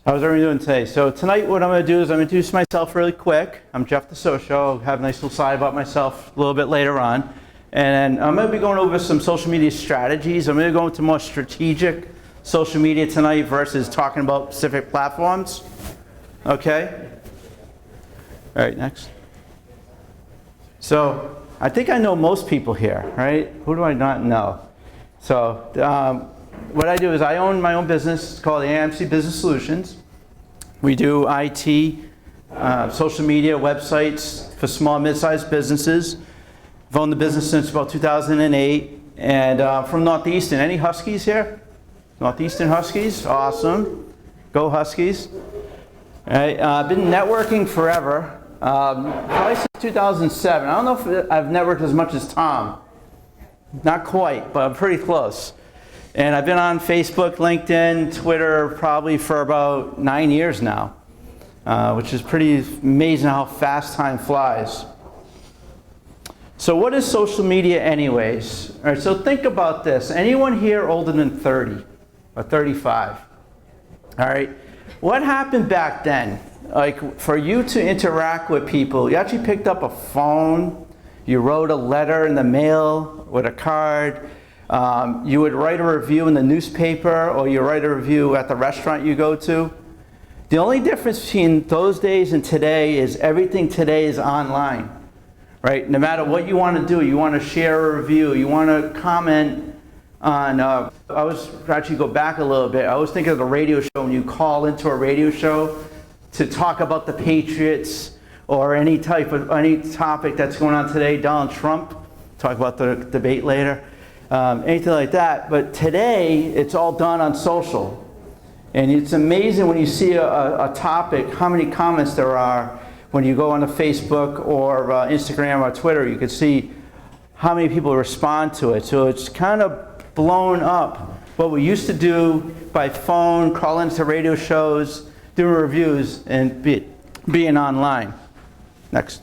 How's everyone doing today? So tonight what I'm going to do is I'm going to introduce myself really quick. I'm Jeff DeSocio. I'll have a nice little slide about myself a little bit later on. And I'm going to be going over some social media strategies. I'm going to go into more strategic social media tonight versus talking about specific platforms. Okay? All right, next. So I think I know most people here, right? Who do I not know? So what I do is I own my own business. It's called AMC Business Solutions. We do IT, social media, websites for small, mid-sized businesses. I've owned the business since about 2008. And from Northeastern. Any Huskies here? Northeastern Huskies? Awesome. Go Huskies. All right, I've been networking forever. Probably since 2007. I don't know if I've networked as much as Tom. Not quite, but I'm pretty close. And I've been on Facebook, LinkedIn, Twitter probably for about 9 years now, which is pretty amazing how fast time flies. So what is social media anyways? All right, so think about this. Anyone here older than 30 or 35? All right, what happened back then? Like for you to interact with people, you actually picked up a phone, you wrote a letter in the mail with a card, you would write a review in the newspaper, or you write a review at the restaurant you go to. The only difference between those days and today is everything today is online, right? No matter what you want to do, you want to share a review, you want to comment on, I was actually go back a little bit, I was thinking of the radio show when you call into a radio show to talk about the Patriots or any topic that's going on today, Donald Trump, talk about the debate later. Anything like that, but today it's all done on social. And it's amazing when you see a topic, how many comments there are when you go on to Facebook or Instagram or Twitter. You can see how many people respond to it. So it's kind of blown up what we used to do by phone, call into radio shows, doing reviews, and being online. Next.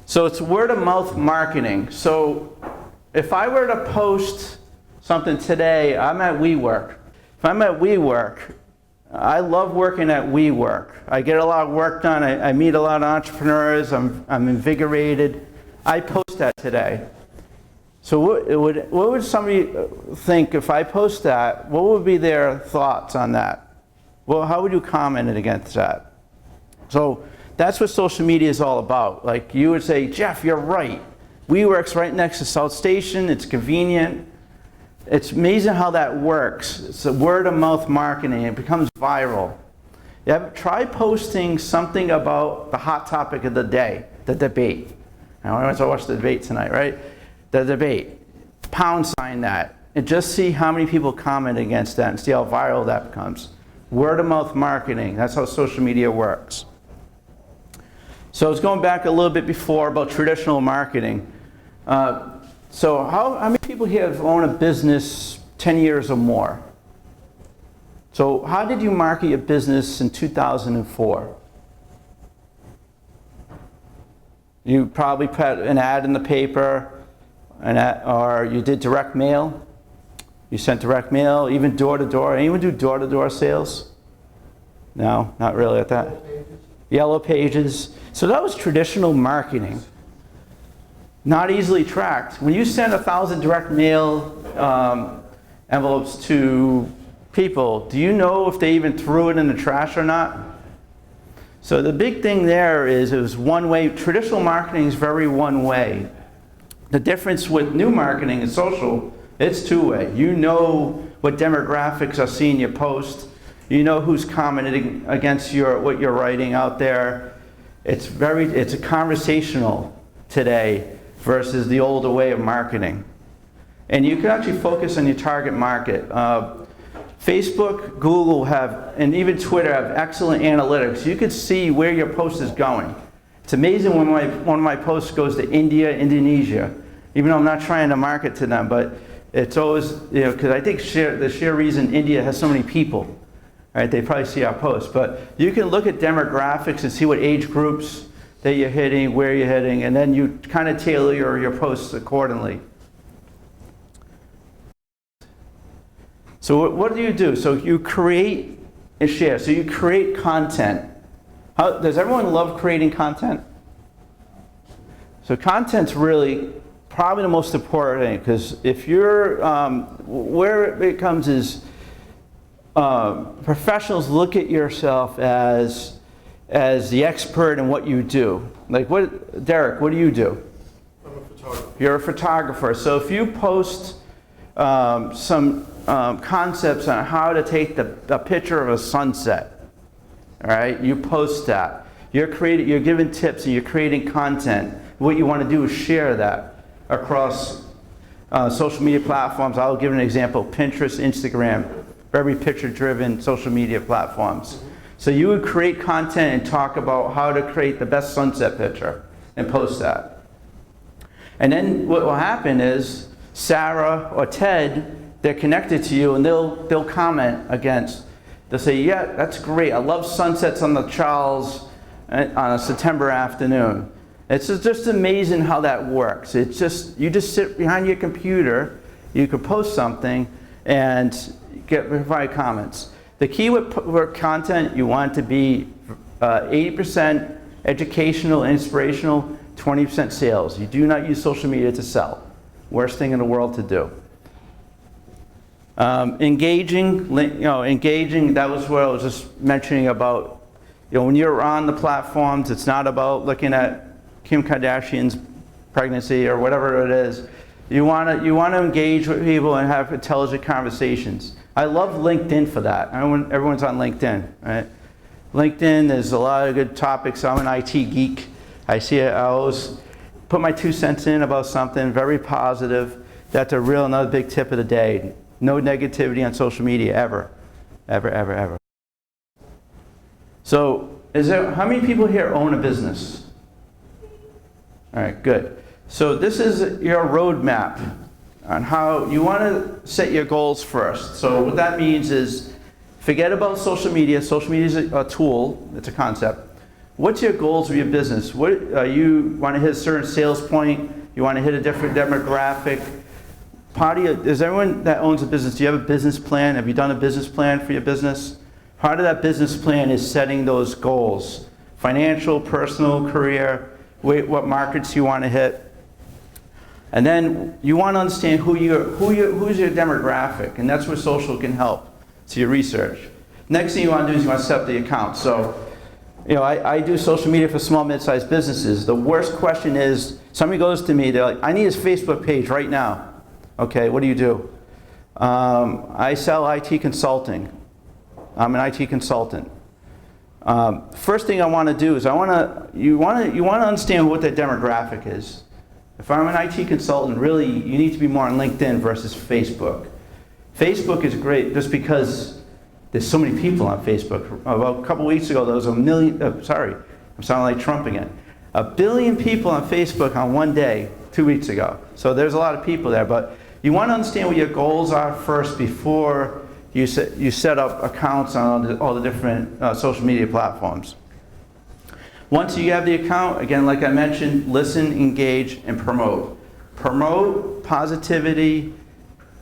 So it's word of mouth marketing. So if I were to post something today, I'm at WeWork. If I'm at WeWork, I love working at WeWork. I get a lot of work done. I meet a lot of entrepreneurs. I'm invigorated. I post that today. So what would somebody think if I post that? What would be their thoughts on that? Well, how would you comment against that? So that's what social media is all about. Like you would say, Jeff, you're right. WeWork's right next to South Station. It's convenient. It's amazing how that works. It's a word of mouth marketing. It becomes viral. Try posting something about the hot topic of the day, the debate. Now, I went to watch the debate tonight, right? The debate. Pound sign that. And just see how many people comment against that and see how viral that becomes. Word of mouth marketing. That's how social media works. So I was going back a little bit before about traditional marketing. So how many people here have owned a business 10 years or more? So how did you market your business in 2004? You probably put an ad in the paper, or you did direct mail. You sent direct mail, even door-to-door. Anyone do door-to-door sales? No, not really at that. Yellow pages. So that was traditional marketing. Not easily tracked. When you send 1,000 direct mail envelopes to people, do you know if they even threw it in the trash or not? So the big thing there is it was one way. Traditional marketing is very one way. The difference with new marketing and social, it's two way. You know what demographics are seeing your post. You know who's commenting against what you're writing out there. It's a conversational today versus the older way of marketing. And you can actually focus on your target market. Facebook, Google and even Twitter have excellent analytics. You can see where your post is going. It's amazing when one of my posts goes to India, Indonesia, even though I'm not trying to market to them, but it's always, because I think the sheer reason India has so many people, right? They probably see our posts, but you can look at demographics and see what age groups that you're hitting, where you're hitting, and then you kind of tailor your posts accordingly. So what do? So you create and share. So you create content. Does everyone love creating content? So content's really probably the most important thing, because if you're, where it comes is, professionals look at yourself as the expert in what you do. Like Derek, what do you do? I'm a photographer. You're a photographer. So if you post some concepts on how to take a picture of a sunset, all right, you post that. You're giving tips and you're creating content. What you want to do is share that across social media platforms. I'll give an example: Pinterest, Instagram, very picture-driven social media platforms. So you would create content and talk about how to create the best sunset picture and post that. And then what will happen is Sarah or Ted, they're connected to you and they'll comment against. They'll say, yeah, that's great. I love sunsets on the Charles on a September afternoon. It's just amazing how that works. It's just, you just sit behind your computer, you can post something and provide comments. The key with content, you want it to be 80% educational, inspirational, 20% sales. You do not use social media to sell. Worst thing in the world to do. Engaging, that was what I was just mentioning about, when you're on the platforms, it's not about looking at Kim Kardashian's pregnancy or whatever it is. You want to engage with people and have intelligent conversations. I love LinkedIn for that. Everyone's on LinkedIn, right? LinkedIn, there's a lot of good topics. I'm an IT geek. I always put my 2 cents in about something very positive. That's another big tip of the day. No negativity on social media ever. Ever, ever, ever. So, how many people here own a business? All right, good. So this is your roadmap on how you want to set your goals first. So what that means is, forget about social media. Social media is a tool, it's a concept. What's your goals for your business? You want to hit a certain sales point, you want to hit a different demographic. Is everyone that owns a business, do you have a business plan? Have you done a business plan for your business? Part of that business plan is setting those goals. Financial, personal, career, what markets you want to hit. And then you want to understand who's your demographic, and that's where social can help. So your research. Next thing you want to do is you want to set up the account. So, I do social media for small, mid-sized businesses. The worst question is, somebody goes to me, they're like, I need his Facebook page right now. Okay, what do you do? I sell IT consulting. I'm an IT consultant. First thing I want to do is you want to understand what that demographic is. If I'm an IT consultant, really, you need to be more on LinkedIn versus Facebook. Facebook is great just because there's so many people on Facebook. About a couple weeks ago, there was I'm sounding like Trump again. 1 billion people on Facebook on one day, 2 weeks ago. So there's a lot of people there, but you want to understand what your goals are first before you set up accounts on all the different social media platforms. Once you have the account, again, like I mentioned, listen, engage, and promote. Promote positivity,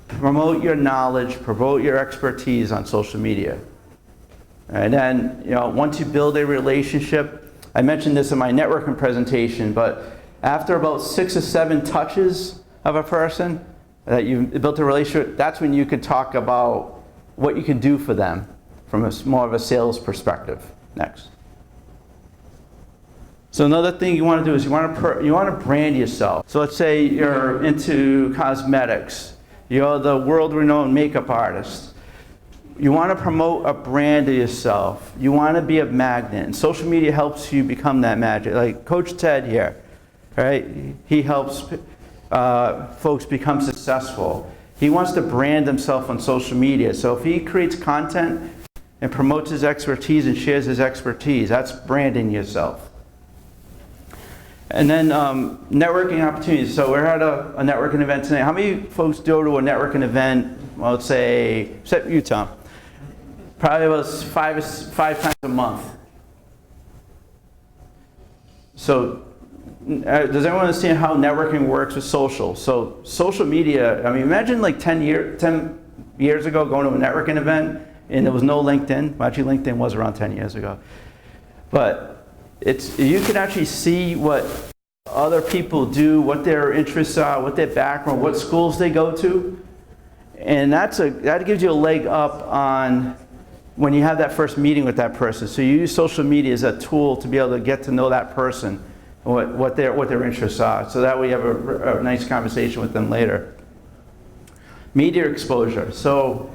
promote your knowledge, promote your expertise on social media. And then, once you build a relationship, I mentioned this in my networking presentation, but after about 6 or 7 touches of a person that you've built a relationship, that's when you could talk about what you can do for them from more of a sales perspective. Next. So another thing you want to do is you want to brand yourself. So let's say you're into cosmetics. You're the world-renowned makeup artist. You want to promote a brand of yourself. You want to be a magnet. And social media helps you become that magnet. Like Coach Ted here, right? He helps folks become successful. He wants to brand himself on social media. So if he creates content and promotes his expertise and shares his expertise, that's branding yourself. And then networking opportunities. So we're at a networking event today. How many folks go to a networking event, well, let's say, except you, Tom? Probably about five times a month. So does everyone understand how networking works with social? So social media, I mean, imagine like 10 years ago going to a networking event and there was no LinkedIn. Well, actually, LinkedIn was around 10 years ago. But you can actually see what other people do, what their interests are, what their background, what schools they go to. And that gives you a leg up on when you have that first meeting with that person. So you use social media as a tool to be able to get to know that person, what their interests are. So that way you have a nice conversation with them later. Media exposure. So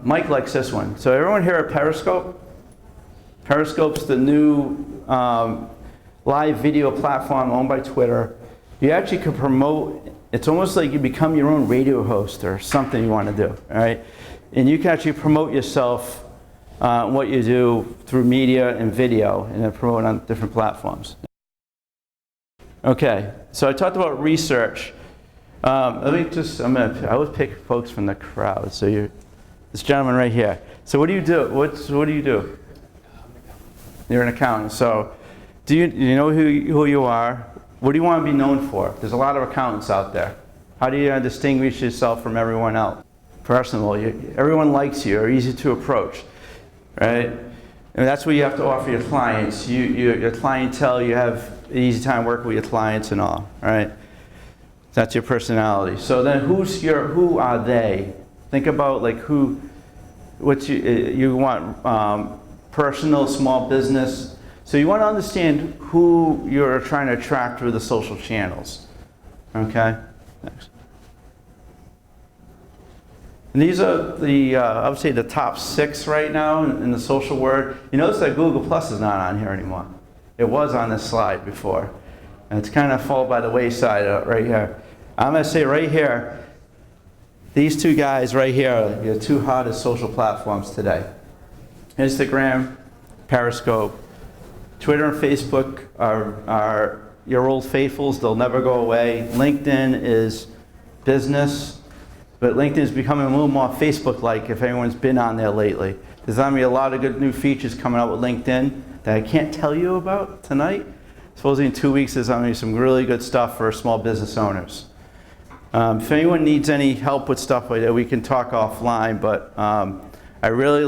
Mike likes this one. So everyone here at Periscope? Periscope's the new live video platform owned by Twitter. You actually can promote, it's almost like you become your own radio host or something you want to do, all right? And you can actually promote yourself, what you do through media and video, and then promote on different platforms. Okay, so I talked about research. Let me just, I always pick folks from the crowd. So this gentleman right here. So what do you do? What do you do? You're an accountant. So do you know who you are? What do you want to be known for? There's a lot of accountants out there. How do you distinguish yourself from everyone else? Personal, everyone likes you, are easy to approach, right? And that's what you have to offer your clients. Your clientele, you have an easy time working with your clients and all, right? That's your personality. So then who are they? Think about like you want personal, small business. So you want to understand who you're trying to attract through the social channels, okay? Next. And these are I would say the top 6 right now in the social world. You notice that Google Plus is not on here anymore. It was on this slide before. And it's kind of fallen by the wayside right here. I'm going to say right here, these 2 guys right here are the 2 hottest social platforms today. Instagram, Periscope, Twitter and Facebook are your old faithfuls. They'll never go away. LinkedIn is business. But LinkedIn is becoming a little more Facebook-like if anyone's been on there lately. There's going to be a lot of good new features coming out with LinkedIn that I can't tell you about tonight. Supposedly in 2 weeks there's going to be some really good stuff for small business owners. If anyone needs any help with stuff like that, we can talk offline, but I really,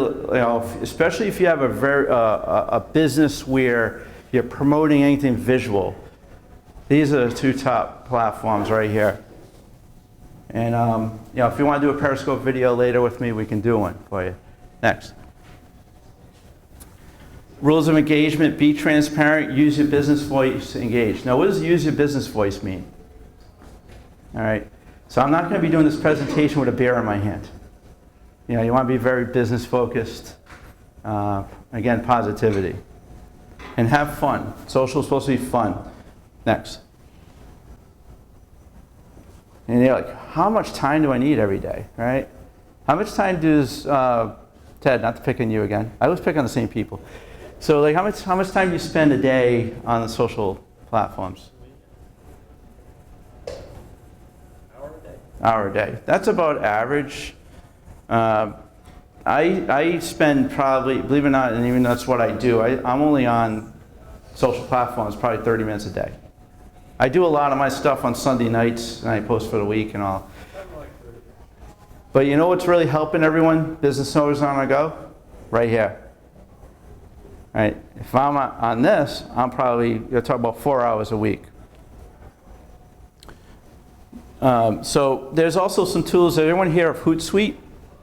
especially if you have a business where you're promoting anything visual, these are the 2 top platforms right here. And if you want to do a Periscope video later with me, we can do one for you. Next. Rules of engagement: be transparent, use your business voice to engage. Now, what does use your business voice mean? All right. So I'm not going to be doing this presentation with a beer in my hand. You want to be very business focused. Again, positivity. And have fun. Social is supposed to be fun. Next. And they're like, how much time do I need every day, right? How much time does, Ted, not to pick on you again. I always pick on the same people. So like how much time do you spend a day on the social platforms? Hour a day. That's about average. I spend probably, believe it or not, and even that's what I do, I'm only on social platforms probably 30 minutes a day. I do a lot of my stuff on Sunday nights, and I post for the week and all. But you know what's really helping everyone, business owners on the go? Right here. Right? If I'm on this, I'm probably, you're talking about 4 hours a week. So there's also some tools. Everyone hear of Hootsuite?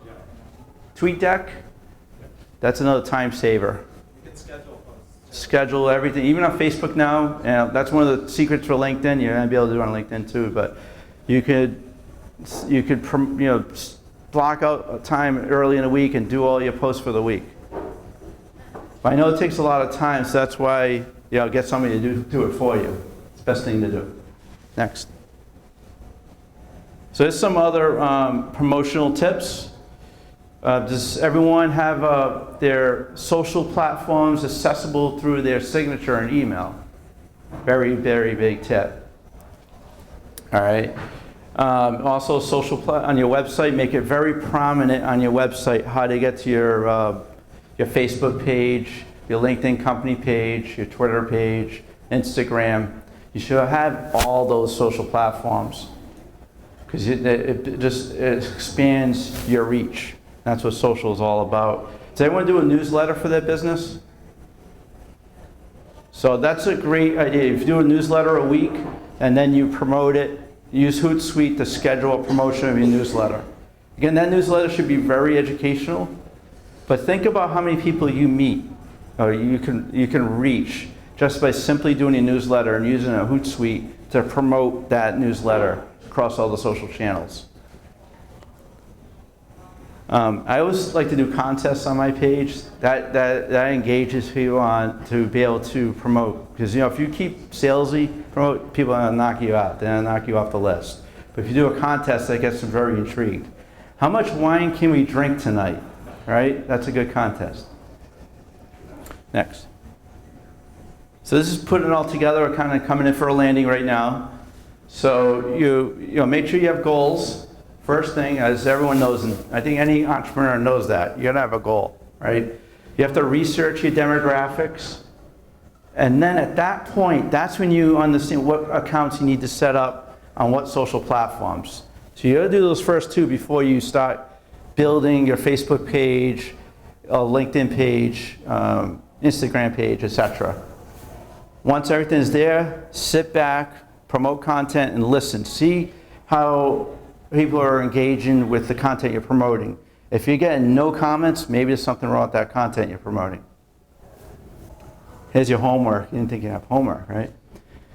Yeah. TweetDeck? Yeah. That's another time saver. You can schedule posts. Schedule everything, even on Facebook now. That's one of the secrets for LinkedIn. You're going to be able to do it on LinkedIn too, but you could block out a time early in the week and do all your posts for the week. But I know it takes a lot of time, so that's why get somebody to do it for you. It's the best thing to do. Next. So there's some other promotional tips. Does everyone have their social platforms accessible through their signature and email? Very, very big tip. All right. Also, on your website, make it very prominent on your website how to get to your Facebook page, your LinkedIn company page, your Twitter page, Instagram. You should have all those social platforms because it expands your reach. That's what social is all about. Does anyone do a newsletter for their business? So that's a great idea. If you do a newsletter a week and then you promote it, use Hootsuite to schedule a promotion of your newsletter. Again, that newsletter should be very educational, but think about how many people you meet or you can reach just by simply doing a newsletter and using a Hootsuite to promote that newsletter across all the social channels. I always like to do contests on my page. That engages people on to be able to promote. Because if you keep salesy, promote, people are gonna knock you out. They're gonna knock you off the list. But if you do a contest, that gets them very intrigued. How much wine can we drink tonight? Right? That's a good contest. Next. So this is putting it all together. We're kind of coming in for a landing right now. So you make sure you have goals. First thing, as everyone knows, and I think any entrepreneur knows that, you gotta have a goal, right? You have to research your demographics. And then at that point, that's when you understand what accounts you need to set up on what social platforms. So you gotta do those first two before you start building your Facebook page, a LinkedIn page, Instagram page, etc. Once everything is there, sit back, promote content, and listen. See how people are engaging with the content you're promoting. If you're getting no comments, maybe there's something wrong with that content you're promoting. Here's your homework. You didn't think you have homework, right?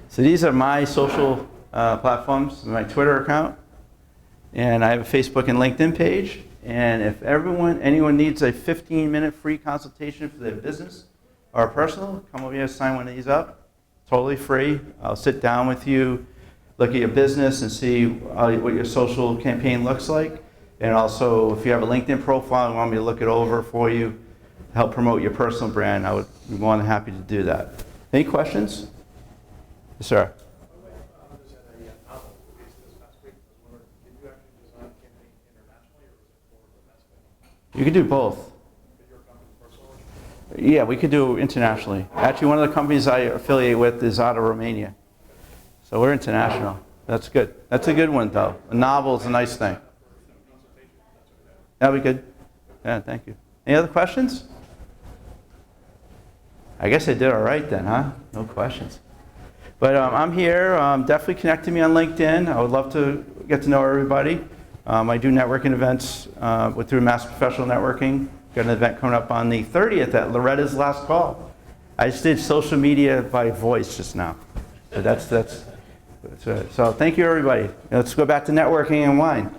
So these are my social platforms, my Twitter account, and I have a Facebook and LinkedIn page. And if anyone needs a 15-minute free consultation for their business or personal, come over here and sign one of these up. Totally free. I'll sit down with you, look at your business and see what your social campaign looks like. And also, if you have a LinkedIn profile and want me to look it over for you, help promote your personal brand, I would be more than happy to do that. Any questions? Yes, sir. You could do both. Yeah, we could do internationally. Actually, one of the companies I affiliate with is out of Romania. So we're international. That's good. That's a good one, though. A novel is a nice thing. That'd be good. Yeah, thank you. Any other questions? I guess I did all right then, huh? No questions. But I'm here. Definitely connect to me on LinkedIn. I would love to get to know everybody. I do networking events through Mass Professional Networking. Got an event coming up on the 30th at Loretta's Last Call. I just did social media by voice just now. So that's it. So thank you, everybody. Let's go back to networking and wine.